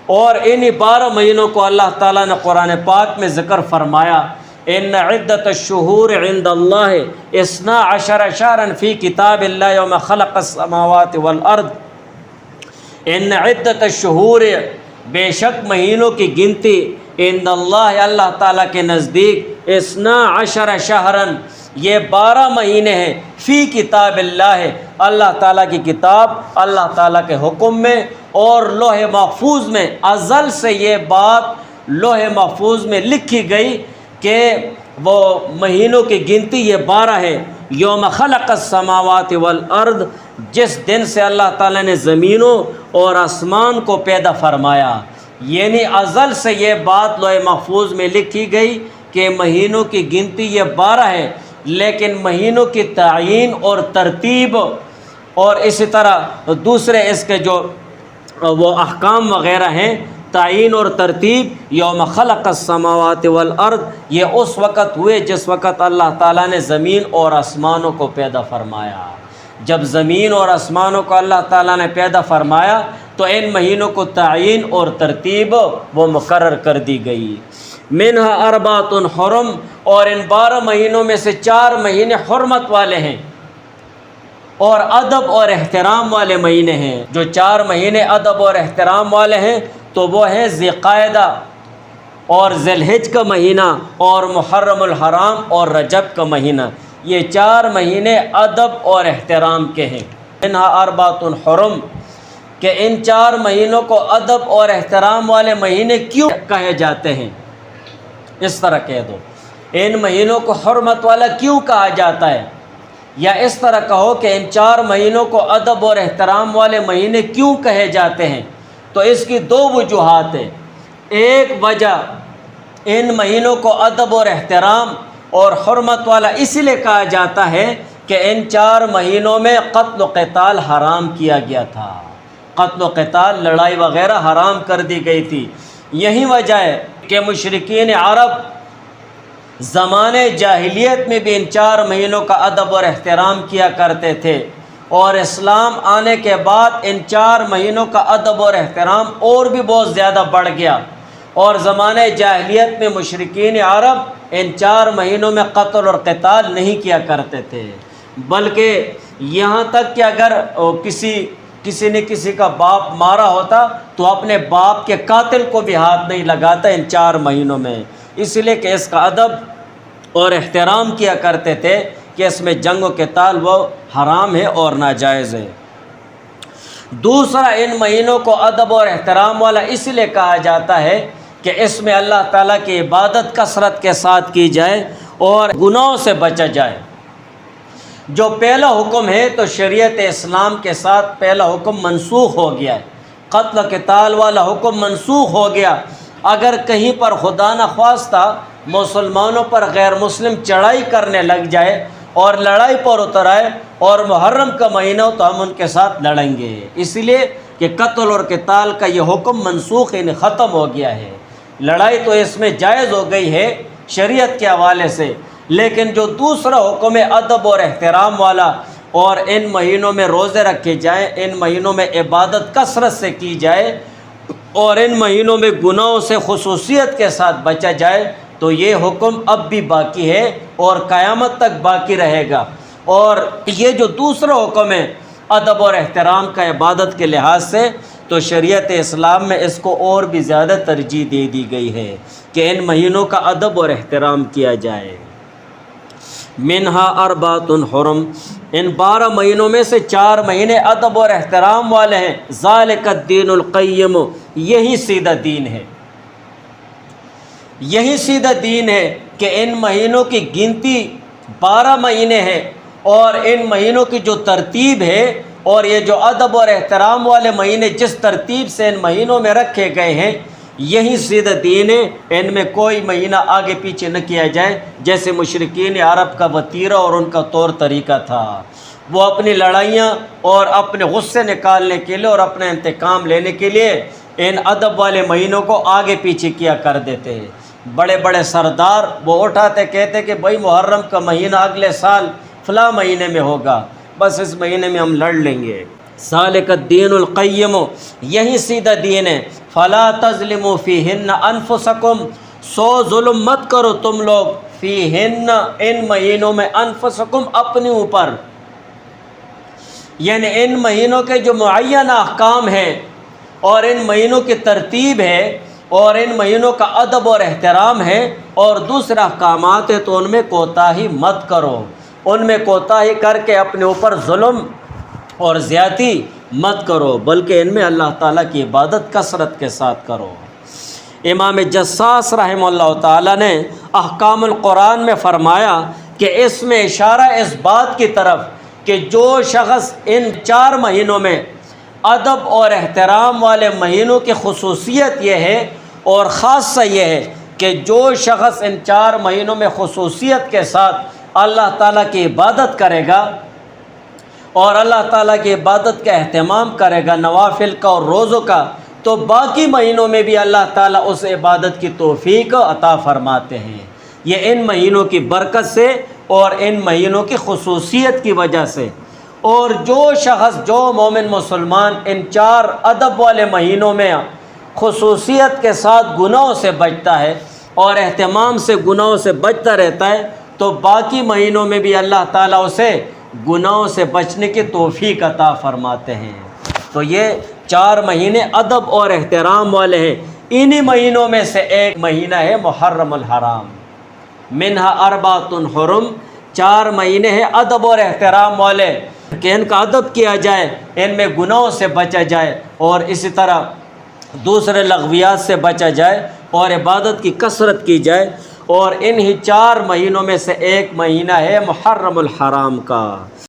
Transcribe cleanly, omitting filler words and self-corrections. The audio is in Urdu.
اور انہی 12 مہینوں کو اللہ تعالیٰ نے قرآن پاک میں ذکر فرمایا، ان عدت الشہور عند اللہ 12 شہرا فی کتاب اللہ یوم خلق السماوات والارض۔ ان عدت الشہور، بے شک مہینوں کی گنتی، عند اللہ، اللہ تعالیٰ کے نزدیک، 12 شہرا، یہ 12 مہینے ہیں، فی کتاب اللہ، اللہ تعالیٰ کی کتاب، اللہ تعالیٰ کے حکم میں، اور لوح محفوظ میں۔ ازل سے یہ بات لوح محفوظ میں لکھی گئی کہ وہ مہینوں کی گنتی یہ 12 ہے۔ یوم خلق السماوات والارض، جس دن سے اللہ تعالیٰ نے زمینوں اور آسمان کو پیدا فرمایا، یعنی ازل سے یہ بات لوح محفوظ میں لکھی گئی کہ مہینوں کی گنتی یہ 12 ہے، لیکن مہینوں کی تعیین اور ترتیب اور اسی طرح دوسرے اس کے جو وہ احکام وغیرہ ہیں، تعیین اور ترتیب، یوم خلق السماوات والارض، یہ اس وقت ہوئے جس وقت اللہ تعالیٰ نے زمین اور آسمانوں کو پیدا فرمایا۔ جب زمین اور آسمانوں کو اللہ تعالیٰ نے پیدا فرمایا تو ان مہینوں کو تعیین اور ترتیب وہ مقرر کر دی گئی۔ منہا اربعۃ حرم، اور ان 12 مہینوں میں سے 4 مہینے حرمت والے ہیں اور ادب اور احترام والے مہینے ہیں۔ جو 4 مہینے ادب اور احترام والے ہیں تو وہ ہیں ذی القعدہ اور ذی الحجہ کا مہینہ اور محرم الحرام اور رجب کا مہینہ، یہ 4 مہینے ادب اور احترام کے ہیں۔ منہا اربعۃ حرم، کہ ان 4 مہینوں کو ادب اور احترام والے مہینے کیوں کہے جاتے ہیں؟ اس طرح کہہ دو، ان مہینوں کو حرمت والا کیوں کہا جاتا ہے؟ یا اس طرح کہو کہ ان 4 مہینوں کو ادب اور احترام والے مہینے کیوں کہے جاتے ہیں؟ تو اس کی 2 وجوہات ہیں۔ ایک وجہ، ان مہینوں کو ادب اور احترام اور حرمت والا اس لیے کہا جاتا ہے کہ ان 4 مہینوں میں قتل و قتال حرام کیا گیا تھا، قتل و قتال، لڑائی وغیرہ حرام کر دی گئی تھی۔ یہی وجہ ہے کہ مشرکین عرب زمانے جاہلیت میں بھی ان 4 مہینوں کا ادب اور احترام کیا کرتے تھے، اور اسلام آنے کے بعد ان 4 مہینوں کا ادب اور احترام اور بھی بہت زیادہ بڑھ گیا، اور زمانے جاہلیت میں مشرکین عرب ان 4 مہینوں میں قتل اور قتال نہیں کیا کرتے تھے، بلکہ یہاں تک کہ اگر کسی نے کسی کا باپ مارا ہوتا تو اپنے باپ کے قاتل کو بھی ہاتھ نہیں لگاتا ان 4 مہینوں میں، اس لیے کہ اس کا ادب اور احترام کیا کرتے تھے کہ اس میں جنگ و قتال وہ حرام ہے اور ناجائز ہے۔ دوسرا، ان مہینوں کو ادب اور احترام والا اس لیے کہا جاتا ہے کہ اس میں اللہ تعالیٰ کی عبادت کثرت کے ساتھ کی جائے اور گناہوں سے بچا جائے۔ جو پہلا حکم ہے تو شریعت اسلام کے ساتھ پہلا حکم منسوخ ہو گیا ہے، قتل و قتال والا حکم منسوخ ہو گیا۔ اگر کہیں پر خدا نخواستہ مسلمانوں پر غیر مسلم چڑھائی کرنے لگ جائے اور لڑائی پر اتر آئے اور محرم کا مہینہ ہو تو ہم ان کے ساتھ لڑیں گے، اس لیے کہ قتل اور قتال کا یہ حکم منسوخ ختم ہو گیا ہے۔ لڑائی تو اس میں جائز ہو گئی ہے شریعت کے حوالے سے، لیکن جو دوسرا حکم ہے ادب اور احترام والا، اور ان مہینوں میں روزے رکھے جائیں، ان مہینوں میں عبادت کثرت سے کی جائے اور ان مہینوں میں گناہوں سے خصوصیت کے ساتھ بچا جائے، تو یہ حکم اب بھی باقی ہے اور قیامت تک باقی رہے گا۔ اور یہ جو دوسرا حکم ہے ادب اور احترام کا عبادت کے لحاظ سے، تو شریعت اسلام میں اس کو اور بھی زیادہ ترجیح دے دی گئی ہے کہ ان مہینوں کا ادب اور احترام کیا جائے۔ منہا اربعۃ حرم، ان 12 مہینوں میں سے 4 مہینے ادب اور احترام والے ہیں۔ ذالک الدین القیم، یہی سیدھا دین ہے، یہی سیدھا دین ہے کہ ان مہینوں کی گنتی 12 مہینے ہیں، اور ان مہینوں کی جو ترتیب ہے اور یہ جو ادب اور احترام والے مہینے جس ترتیب سے ان مہینوں میں رکھے گئے ہیں، یہی سیدھا دین ہے۔ ان میں کوئی مہینہ آگے پیچھے نہ کیا جائے، جیسے مشرکین عرب کا وتیرہ اور ان کا طور طریقہ تھا۔ وہ اپنی لڑائیاں اور اپنے غصے نکالنے کے لیے اور اپنا انتقام لینے کے لیے ان ادب والے مہینوں کو آگے پیچھے کیا کر دیتے ہیں۔ بڑے بڑے سردار وہ اٹھاتے، کہتے کہ بھائی محرم کا مہینہ اگلے سال فلاں مہینے میں ہوگا، بس اس مہینے میں ہم لڑ لیں گے۔ ذالک الدین القیم، یہی سیدھا دین ہے۔ فلا تظلموا فیہن انفسکم، سو ظلم مت کرو تم لوگ، فیہن ان مہینوں میں، انفسکم اپنے اوپر، یعنی ان مہینوں کے جو معینہ احکام ہیں اور ان مہینوں کی ترتیب ہے اور ان مہینوں کا ادب اور احترام ہے اور دوسرے احکامات ہیں، تو ان میں کوتاہی مت کرو، ان میں کوتاہی کر کے اپنے اوپر ظلم اور زیادتی مت کرو، بلکہ ان میں اللہ تعالیٰ کی عبادت کثرت کے ساتھ کرو۔ امام جساس رحمہ اللہ تعالیٰ نے احکام القرآن میں فرمایا کہ اس میں اشارہ اس بات کی طرف کہ جو شخص ان 4 مہینوں میں ادب اور احترام والے مہینوں کی خصوصیت یہ ہے اور خاصہ یہ ہے کہ جو شخص ان 4 مہینوں میں خصوصیت کے ساتھ اللہ تعالیٰ کی عبادت کرے گا اور اللہ تعالیٰ کی عبادت کا اہتمام کرے گا، نوافل کا اور روزوں کا، تو باقی مہینوں میں بھی اللہ تعالیٰ اس عبادت کی توفیق عطا فرماتے ہیں۔ یہ ان مہینوں کی برکت سے اور ان مہینوں کی خصوصیت کی وجہ سے۔ اور جو شخص، جو مومن مسلمان ان 4 ادب والے مہینوں میں خصوصیت کے ساتھ گناہوں سے بچتا ہے اور اہتمام سے گناہوں سے بچتا رہتا ہے، تو باقی مہینوں میں بھی اللہ تعالیٰ اسے گناہوں سے بچنے کی توفیق عطا فرماتے ہیں۔ تو یہ 4 مہینے ادب اور احترام والے ہیں۔ انہی مہینوں میں سے ایک مہینہ ہے محرم الحرام، منہا اربعۃ حرم، 4 مہینے ہیں ادب اور احترام والے کہ ان کا ادب کیا جائے، ان میں گناہوں سے بچا جائے اور اسی طرح دوسرے لغویات سے بچا جائے اور عبادت کی کثرت کی جائے۔ اور انہی 4 مہینوں میں سے ایک مہینہ ہے محرم الحرام کا۔